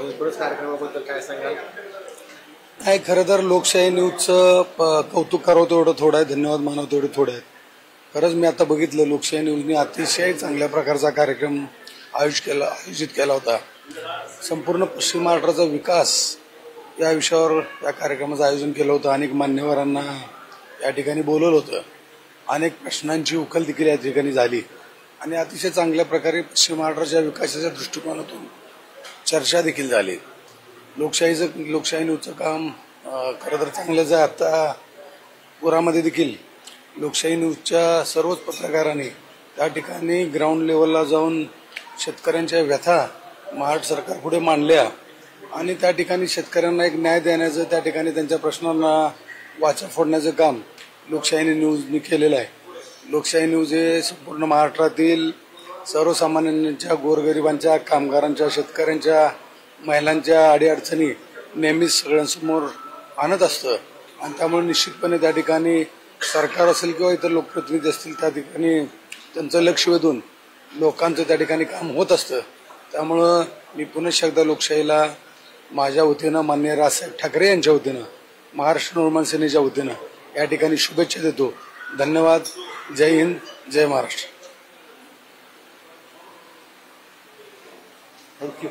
भोजपुरी कार्यक्रमाबद्दल काय सांगाल? नाही, खरं तर लोकशाही न्यूजचं कौतुक करावं तेवढं थोडं आहे, धन्यवाद मानव तेवढे थोडे आहेत. खरंच मी आता बघितलं, लोकशाही न्यूजने अतिशय चांगल्या प्रकारचा कार्यक्रम आयोजित केला होता. संपूर्ण पश्चिम महाराष्ट्राचा विकास या विषयावर या कार्यक्रमाचं आयोजन केलं होतं. अनेक मान्यवरांना या ठिकाणी बोलवलं होतं. अनेक प्रश्नांची उकल देखील या ठिकाणी झाली आणि अतिशय चांगल्या प्रकारे पश्चिम महाराष्ट्राच्या विकासाच्या दृष्टिकोनातून चर्चा देखील झाली. लोकशाही न्यूजचं काम खरं तर चांगलंच आहे. आता पुरामध्ये देखील लोकशाही न्यूजच्या सर्वच पत्रकारांनी त्या ठिकाणी ग्राउंड लेवलला जाऊन शेतकऱ्यांच्या व्यथा महाराष्ट्र सरकारपुढे मांडल्या आणि त्या ठिकाणी शेतकऱ्यांना एक न्याय देण्याचं, त्या ठिकाणी त्यांच्या प्रश्नांना वाचा फोडण्याचं काम लोकशाही न्यूजनी केलेलं आहे. लोकशाही न्यूज हे संपूर्ण महाराष्ट्रातील सर्वसामान्यांच्या, गोरगरिबांच्या, कामगारांच्या, शेतकऱ्यांच्या, महिलांच्या अडीअडचणी नेहमीच सगळ्यांसमोर आणत असतं आणि त्यामुळे निश्चितपणे त्या ठिकाणी सरकार असेल किंवा इतर लोकप्रतिनिधी असतील त्या ठिकाणी त्यांचं लक्ष वेधून लोकांचं त्या ठिकाणी काम होत असतं. त्यामुळं मी पुनश्च एकदा लोकशाहीला माझ्या वतीनं, माननीय राजसाहेब ठाकरे यांच्या वतीनं, महाराष्ट्र नवनिर्माण सेनेच्या वतीनं या ठिकाणी शुभेच्छा देतो. धन्यवाद. जय हिंद, जय महाराष्ट्र. थँक्यू.